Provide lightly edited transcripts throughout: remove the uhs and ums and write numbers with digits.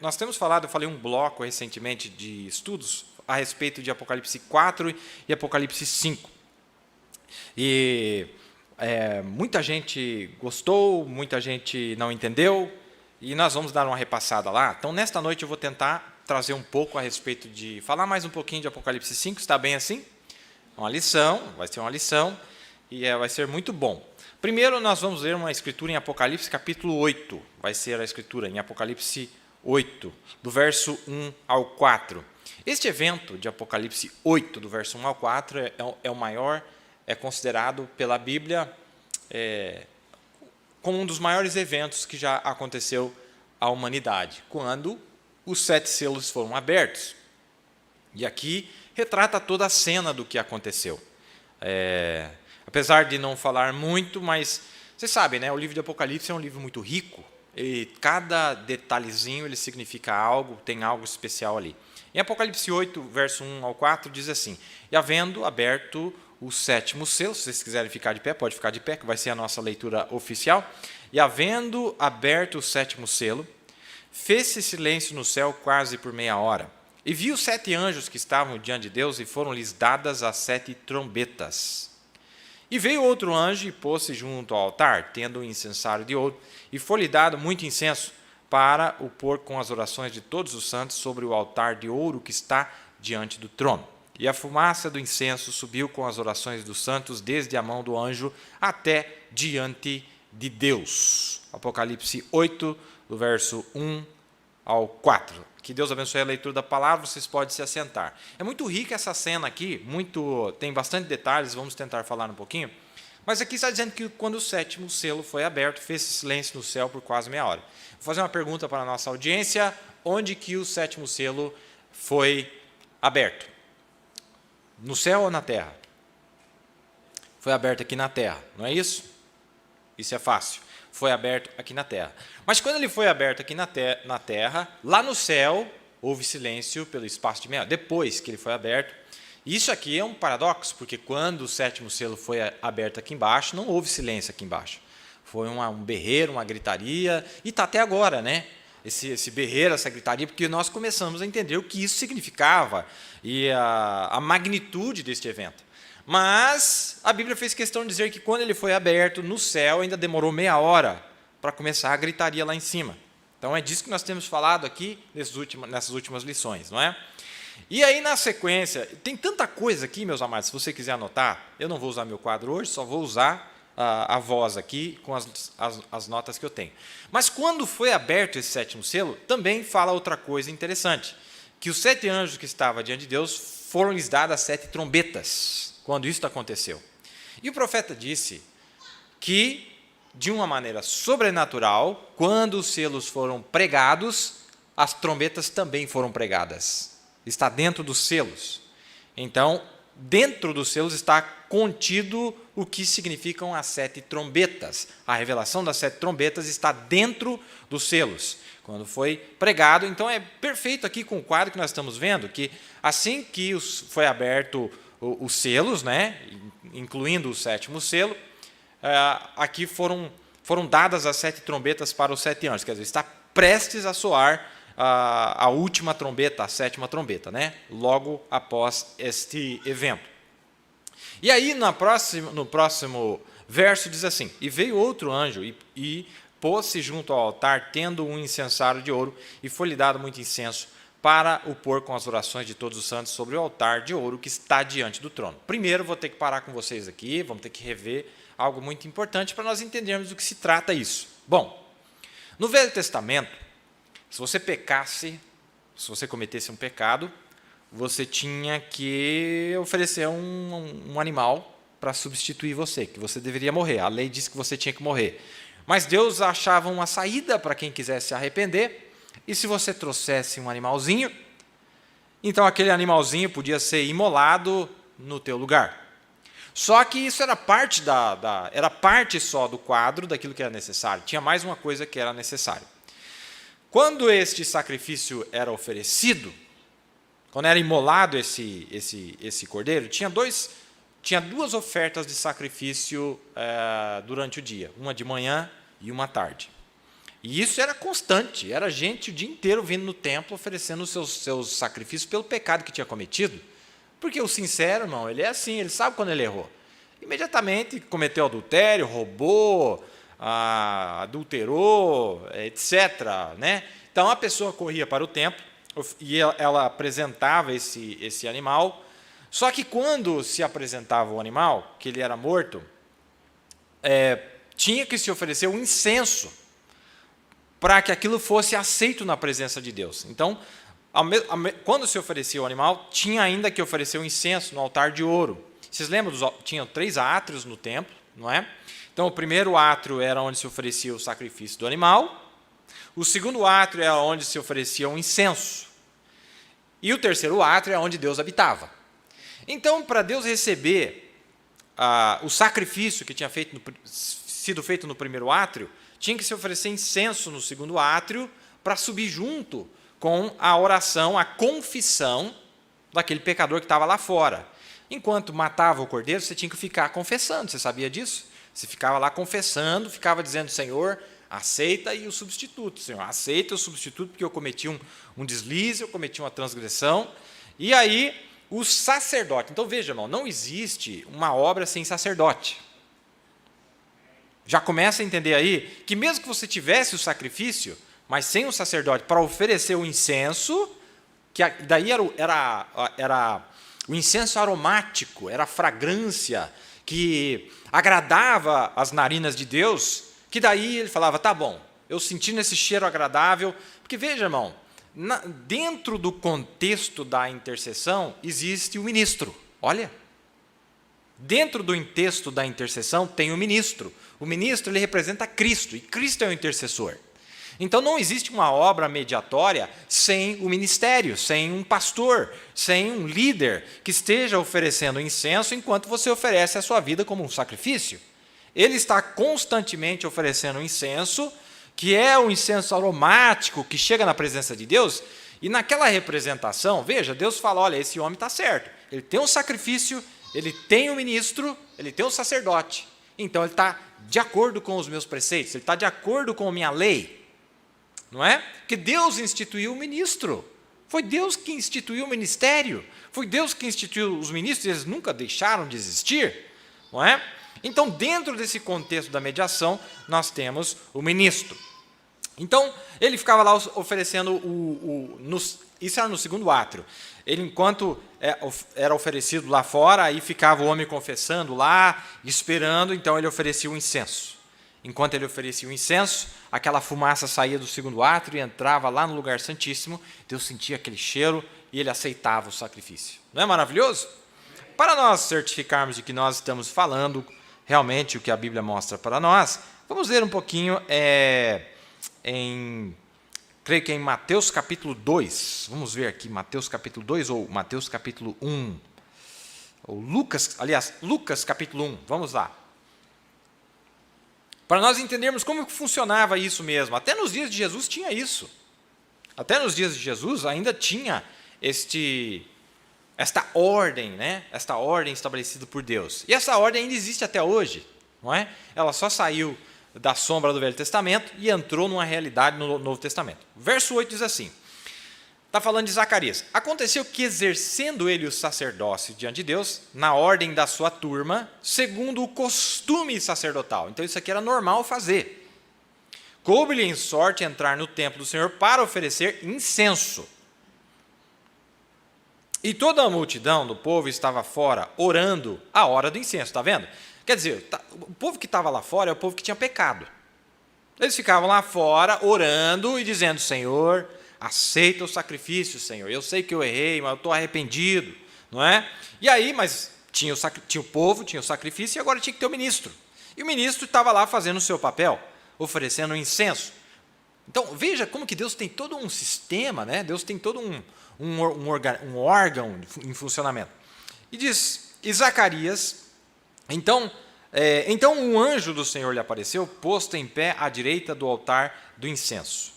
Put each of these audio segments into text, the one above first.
Nós temos falado, eu falei um bloco recentemente de estudos a respeito de Apocalipse 4 e Apocalipse 5. E muita gente gostou, muita gente não entendeu, e nós vamos dar uma repassada lá. Então, nesta noite, eu vou tentar trazer um pouco a respeito de... falar mais um pouquinho de Apocalipse 5, está bem assim? Uma lição, vai ser uma lição, e vai ser muito bom. Primeiro, nós vamos ler uma escritura em Apocalipse, capítulo 8. Vai ser a escritura em Apocalipse 8, do verso 1 ao 4. Este evento de Apocalipse 8, do verso 1 ao 4, é o maior, é considerado pela Bíblia como um dos maiores eventos que já aconteceu à humanidade, quando os 7 selos foram abertos. E aqui retrata toda a cena do que aconteceu. Apesar de não falar muito, mas vocês sabem, né? O livro de Apocalipse é um livro muito rico, e cada detalhezinho ele significa algo, tem algo especial ali. Em Apocalipse 8, verso 1 ao 4, diz assim: E havendo aberto o 7º selo, se vocês quiserem ficar de pé, pode ficar de pé, que vai ser a nossa leitura oficial. E havendo aberto o 7º selo, fez-se silêncio no céu quase por meia hora. E vi os 7 anjos que estavam diante de Deus, e foram-lhes dadas as 7 trombetas. E veio outro anjo e pôs-se junto ao altar, tendo um incensário de ouro, e foi-lhe dado muito incenso, para o pôr com as orações de todos os santos sobre o altar de ouro que está diante do trono. E a fumaça do incenso subiu com as orações dos santos, desde a mão do anjo até diante de Deus. Apocalipse 8, do verso 1 ao 4. Que Deus abençoe a leitura da palavra, vocês podem se assentar. É muito rica essa cena aqui, tem bastante detalhes, vamos tentar falar um pouquinho. Mas aqui está dizendo que quando o 7º selo foi aberto, fez-se silêncio no céu por quase meia hora. Vou fazer uma pergunta para a nossa audiência: onde que o 7º selo foi aberto? No céu ou na terra? Foi aberto aqui na terra, não é isso? Isso é fácil. Foi aberto aqui na terra. Mas quando ele foi aberto aqui na terra, lá no céu, houve silêncio pelo espaço de meia hora. Depois que ele foi aberto, isso aqui é um paradoxo, porque quando o 7º selo foi aberto aqui embaixo, não houve silêncio aqui embaixo. Foi um berreiro, uma gritaria, e está até agora, né? Esse berreiro, essa gritaria, porque nós começamos a entender o que isso significava e a magnitude deste evento. Mas a Bíblia fez questão de dizer que quando ele foi aberto no céu, ainda demorou meia hora para começar a gritaria lá em cima. Então é disso que nós temos falado aqui nessas últimas lições, não é? E aí, na sequência, tem tanta coisa aqui, meus amados, se você quiser anotar, eu não vou usar meu quadro hoje, só vou usar a voz aqui com as notas que eu tenho. Mas quando foi aberto esse 7º selo, também fala outra coisa interessante, que os 7 anjos que estavam diante de Deus foram-lhes dadas 7 trombetas, quando isso aconteceu. E o profeta disse que, de uma maneira sobrenatural, quando os selos foram pregados, as trombetas também foram pregadas. Está dentro dos selos. Então, dentro dos selos está contido o que significam as 7 trombetas. A revelação das 7 trombetas está dentro dos selos. Quando foi pregado, então é perfeito aqui com o quadro que nós estamos vendo, que assim que foi aberto os selos, né, incluindo o 7º selo, aqui foram dadas as 7 trombetas para os 7 anjos, quer dizer, está prestes a soar a última trombeta, a 7ª trombeta, né, logo após este evento. E aí, no próximo verso, diz assim: E veio outro anjo e pôs-se junto ao altar, tendo um incensário de ouro, e foi-lhe dado muito incenso, para o pôr com as orações de todos os santos sobre o altar de ouro que está diante do trono. Primeiro, vou ter que parar com vocês aqui, vamos ter que rever algo muito importante para nós entendermos do que se trata isso. Bom, no Velho Testamento, se você pecasse, se você cometesse um pecado, você tinha que oferecer um animal para substituir você, que você deveria morrer. A lei diz que você tinha que morrer. Mas Deus achava uma saída para quem quisesse se arrepender, e se você trouxesse um animalzinho, então aquele animalzinho podia ser imolado no teu lugar. Só que isso era parte era parte só do quadro daquilo que era necessário. Tinha mais uma coisa que era necessário. Quando este sacrifício era oferecido, quando era imolado esse cordeiro, tinha duas ofertas de sacrifício durante o dia, uma de manhã e uma à tarde. E isso era constante, era gente o dia inteiro vindo no templo oferecendo os seus sacrifícios pelo pecado que tinha cometido. Porque o sincero, irmão, ele é assim, ele sabe quando ele errou. Imediatamente cometeu adultério, roubou, adulterou, etc. Né? Então a pessoa corria para o templo e ela apresentava esse animal. Só que quando se apresentava o animal, que ele era morto, tinha que se oferecer um incenso para que aquilo fosse aceito na presença de Deus. Então, quando se oferecia o animal, tinha ainda que oferecer o incenso no altar de ouro. Vocês lembram? Tinham 3 átrios no templo, não é? Então, o primeiro átrio era onde se oferecia o sacrifício do animal. O segundo átrio era onde se oferecia um incenso. E o terceiro átrio é onde Deus habitava. Então, para Deus receber o sacrifício que tinha sido feito no primeiro átrio, tinha que se oferecer incenso no segundo átrio para subir junto com a oração, a confissão daquele pecador que estava lá fora. Enquanto matava o cordeiro, você tinha que ficar confessando, você sabia disso? Você ficava lá confessando, ficava dizendo, Senhor, aceita e o substituto. Senhor, aceita o substituto porque eu cometi um deslize, eu cometi uma transgressão. E aí, o sacerdote. Então, veja, irmão, não existe uma obra sem sacerdote. Já começa a entender aí que mesmo que você tivesse o sacrifício, mas sem o sacerdote para oferecer o incenso, que daí era o incenso aromático, era a fragrância que agradava as narinas de Deus, que daí ele falava, tá bom, eu sentindo esse cheiro agradável, porque veja, irmão, dentro do contexto da intercessão existe o ministro, olha. Dentro do contexto da intercessão tem o ministro. O ministro ele representa Cristo, e Cristo é o intercessor. Então não existe uma obra mediatória sem o ministério, sem um pastor, sem um líder que esteja oferecendo incenso enquanto você oferece a sua vida como um sacrifício. Ele está constantemente oferecendo incenso, que é o incenso aromático que chega na presença de Deus, e naquela representação, veja, Deus fala, olha, esse homem está certo, ele tem um sacrifício, ele tem o ministro, ele tem o sacerdote, então ele está de acordo com os meus preceitos, ele está de acordo com a minha lei, não é? Porque Deus instituiu o ministro, foi Deus que instituiu o ministério, foi Deus que instituiu os ministros, eles nunca deixaram de existir, não é? Então, dentro desse contexto da mediação, nós temos o ministro. Então, ele ficava lá oferecendo isso era no segundo átrio. Ele, enquanto era oferecido lá fora, aí ficava o homem confessando lá, esperando, então ele oferecia o incenso. Enquanto ele oferecia o incenso, aquela fumaça saía do segundo átrio e entrava lá no lugar santíssimo, Deus sentia aquele cheiro e ele aceitava o sacrifício. Não é maravilhoso? Para nós certificarmos de que nós estamos falando realmente o que a Bíblia mostra para nós, vamos ler um pouquinho creio que é em Mateus capítulo 2, vamos ver aqui, Mateus capítulo 2 ou Mateus capítulo 1, ou Lucas capítulo 1, vamos lá. Para nós entendermos como funcionava isso mesmo, até nos dias de Jesus tinha isso, até nos dias de Jesus ainda tinha esta ordem, né? Esta ordem estabelecida por Deus, e essa ordem ainda existe até hoje, não é? Ela só saiu da sombra do Velho Testamento e entrou numa realidade no Novo Testamento. Verso 8 diz assim, está falando de Zacarias. Aconteceu que, exercendo ele o sacerdócio diante de Deus, na ordem da sua turma, segundo o costume sacerdotal. Então, isso aqui era normal fazer. Coube-lhe em sorte entrar no templo do Senhor para oferecer incenso. E toda a multidão do povo estava fora, orando a hora do incenso. Está vendo? Quer dizer, o povo que estava lá fora é o povo que tinha pecado. Eles ficavam lá fora, orando e dizendo, Senhor, aceita o sacrifício, Senhor. Eu sei que eu errei, mas eu estou arrependido. Não é? E aí, mas tinha o povo, tinha o sacrifício, e agora tinha que ter o ministro. E o ministro estava lá fazendo o seu papel, oferecendo incenso. Então, veja como que Deus tem todo um sistema, né? Deus tem todo um órgão em funcionamento. E diz, e Zacarias... Então um anjo do Senhor lhe apareceu, posto em pé à direita do altar do incenso.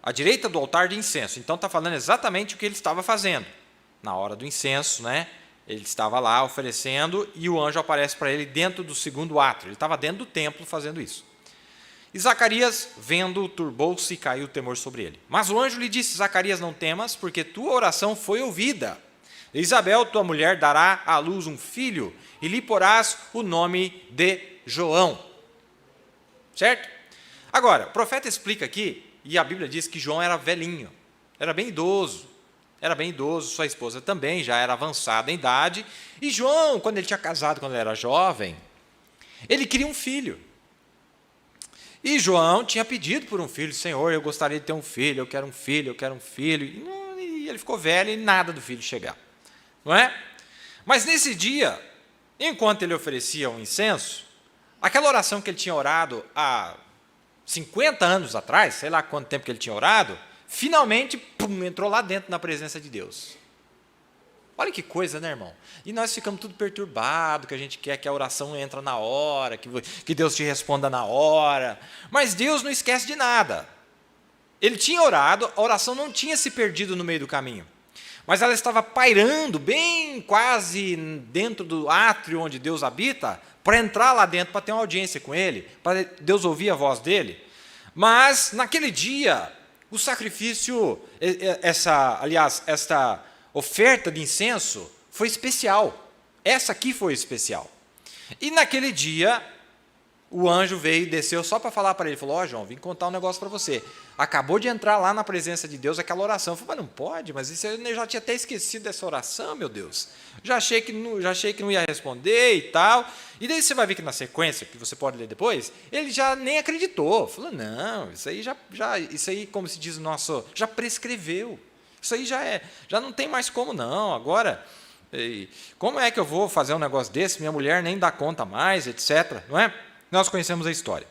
À direita do altar de incenso. Então está falando exatamente o que ele estava fazendo. Na hora do incenso, né? Ele estava lá oferecendo e o anjo aparece para ele dentro do segundo átrio. Ele estava dentro do templo fazendo isso. E Zacarias, vendo, turbou-se e caiu o temor sobre ele. Mas o anjo lhe disse: Zacarias, não temas, porque tua oração foi ouvida. Isabel, tua mulher, dará à luz um filho, e lhe porás o nome de João. Certo? Agora, o profeta explica aqui, e a Bíblia diz que João era velhinho, era bem idoso, sua esposa também já era avançada em idade, e João, quando ele tinha casado, quando ele era jovem, ele queria um filho. E João tinha pedido por um filho: Senhor, eu gostaria de ter um filho, eu quero um filho, eu quero um filho. E ele ficou velho e nada do filho chegar. Não é? Mas nesse dia, enquanto ele oferecia um incenso, aquela oração que ele tinha orado há 50 anos atrás, sei lá quanto tempo que ele tinha orado, finalmente entrou lá dentro na presença de Deus. Olha que coisa, né, irmão? E nós ficamos tudo perturbados, que a gente quer que a oração entre na hora, que Deus te responda na hora. Mas Deus não esquece de nada. Ele tinha orado, a oração não tinha se perdido no meio do caminho. Mas ela estava pairando bem quase dentro do átrio onde Deus habita, para entrar lá dentro, para ter uma audiência com Ele, para Deus ouvir a voz dEle. Mas, naquele dia, o sacrifício, esta oferta de incenso foi especial. Essa aqui foi especial. E naquele dia, o anjo veio e desceu só para falar para ele. Falou: João, vim contar um negócio para você. Acabou de entrar lá na presença de Deus aquela oração. Eu falei: mas não pode, mas isso eu já tinha até esquecido dessa oração, meu Deus. Já achei que não ia responder e tal. E daí você vai ver que na sequência, que você pode ler depois, ele já nem acreditou. Falou: não, isso aí, como se diz o nosso, já prescreveu. Isso aí já não tem mais como não. Agora, como é que eu vou fazer um negócio desse? Minha mulher nem dá conta mais, etc. Não é? Nós conhecemos a história.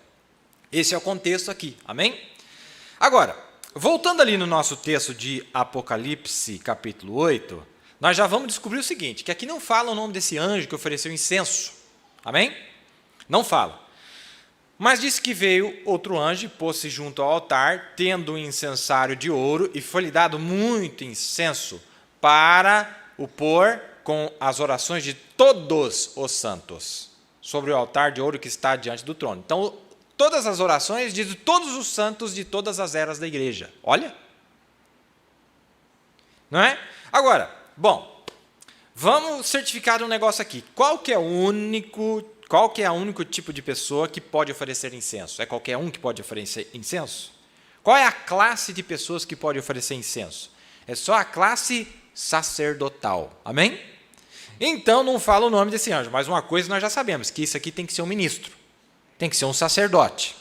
Esse é o contexto aqui, amém? Agora, voltando ali no nosso texto de Apocalipse, capítulo 8, nós já vamos descobrir o seguinte, que aqui não fala o nome desse anjo que ofereceu incenso, amém? Não fala. Mas diz que veio outro anjo e pôs-se junto ao altar, tendo um incensário de ouro, e foi-lhe dado muito incenso para o pôr com as orações de todos os santos, sobre o altar de ouro que está diante do trono. Então, todas as orações de todos os santos de todas as eras da igreja. Olha! Não é? Agora, bom, vamos certificar um negócio aqui. Qual que é o único tipo de pessoa que pode oferecer incenso? É qualquer um que pode oferecer incenso? Qual é a classe de pessoas que pode oferecer incenso? É só a classe sacerdotal. Amém? Então, não fala o nome desse anjo, mas uma coisa nós já sabemos, que isso aqui tem que ser um ministro, tem que ser um sacerdote,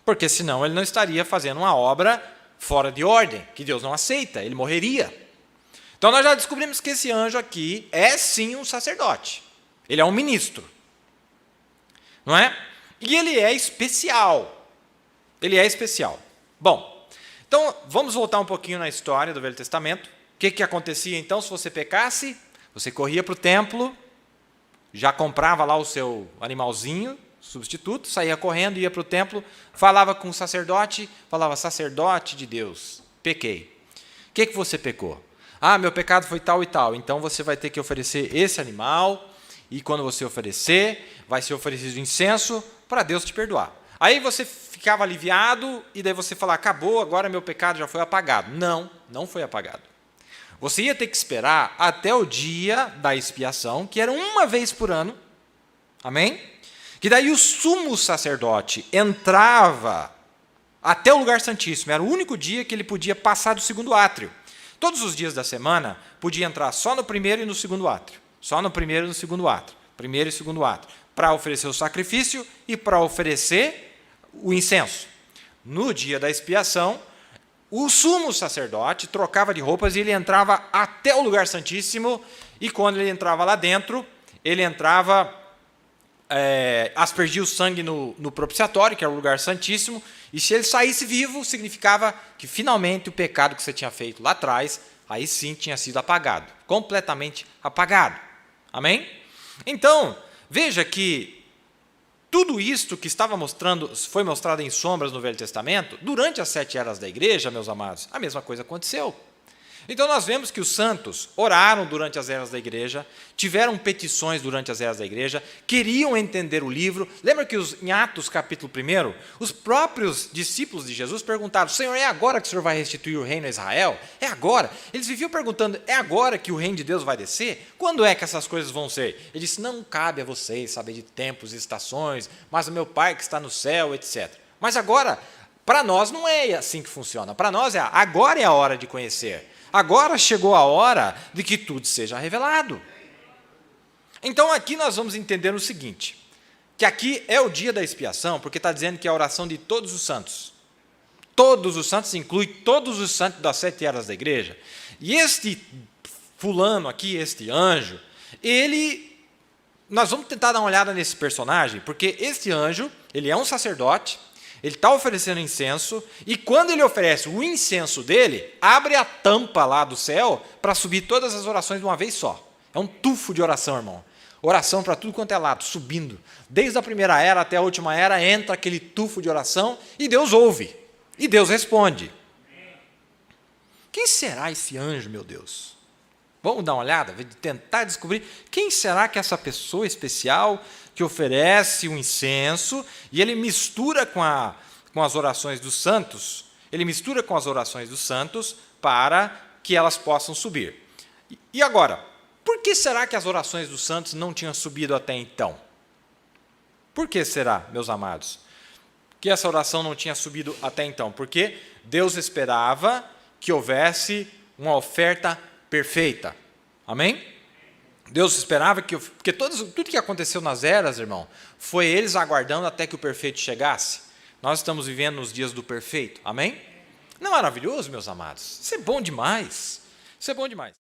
porque senão ele não estaria fazendo uma obra fora de ordem, que Deus não aceita, ele morreria. Então, nós já descobrimos que esse anjo aqui é sim um sacerdote, ele é um ministro, não é? E ele é especial, Bom, então, vamos voltar um pouquinho na história do Velho Testamento. O que acontecia então se você pecasse? Você corria para o templo, já comprava lá o seu animalzinho, substituto, saía correndo, ia para o templo, falava com o sacerdote, falava: sacerdote de Deus, pequei. O que você pecou? Ah, meu pecado foi tal e tal, então você vai ter que oferecer esse animal, e quando você oferecer, vai ser oferecido incenso para Deus te perdoar. Aí você ficava aliviado, e daí você falava: acabou, agora meu pecado já foi apagado. Não, não foi apagado. Você ia ter que esperar até o dia da expiação, que era uma vez por ano, amém? Que daí o sumo sacerdote entrava até o lugar santíssimo, era o único dia que ele podia passar do segundo átrio. Todos os dias da semana, podia entrar só no primeiro e no segundo átrio, só no primeiro e no segundo átrio, primeiro e segundo átrio, para oferecer o sacrifício e para oferecer o incenso. No dia da expiação, o sumo sacerdote trocava de roupas e ele entrava até o lugar santíssimo, e quando ele entrava lá dentro, ele entrava, aspergia o sangue no propiciatório, que era o lugar santíssimo, e se ele saísse vivo, significava que finalmente o pecado que você tinha feito lá atrás, aí sim tinha sido apagado, completamente apagado. Amém? Então, veja que tudo isto que foi mostrado em sombras no Velho Testamento, durante as 7 eras da igreja, meus amados, a mesma coisa aconteceu. Então nós vemos que os santos oraram durante as eras da igreja, tiveram petições durante as eras da igreja, queriam entender o livro. Lembra que em Atos capítulo 1, os próprios discípulos de Jesus perguntaram: Senhor, é agora que o Senhor vai restituir o reino a Israel? É agora? Eles viviam perguntando: é agora que o reino de Deus vai descer? Quando é que essas coisas vão ser? Ele disse: não cabe a vocês saber de tempos e estações, mas o meu Pai que está no céu, etc. Mas agora, para nós não é assim que funciona. Para nós agora é a hora de conhecer. Agora chegou a hora de que tudo seja revelado. Então aqui nós vamos entender o seguinte, que aqui é o dia da expiação, porque está dizendo que é a oração de todos os santos. Todos os santos inclui todos os santos das 7 eras da igreja. E este fulano aqui, este anjo, nós vamos tentar dar uma olhada nesse personagem, porque este anjo, ele é um sacerdote, ele está oferecendo incenso, e quando ele oferece o incenso dele, abre a tampa lá do céu para subir todas as orações de uma vez só. É um tufo de oração, irmão. Oração para tudo quanto é lado, subindo. Desde a primeira era até a última era, entra aquele tufo de oração, e Deus ouve, e Deus responde. Quem será esse anjo, meu Deus? Vamos dar uma olhada, tentar descobrir quem será que é essa pessoa especial que oferece o incenso e ele mistura com as orações dos santos, para que elas possam subir. E agora, por que será que as orações dos santos não tinham subido até então? Por que será, meus amados, que essa oração não tinha subido até então? Porque Deus esperava que houvesse uma oferta perfeita. Amém? Deus esperava porque tudo que aconteceu nas eras, irmão, foi eles aguardando até que o perfeito chegasse. Nós estamos vivendo nos dias do perfeito. Amém? Não é maravilhoso, meus amados? Isso é bom demais. Isso é bom demais.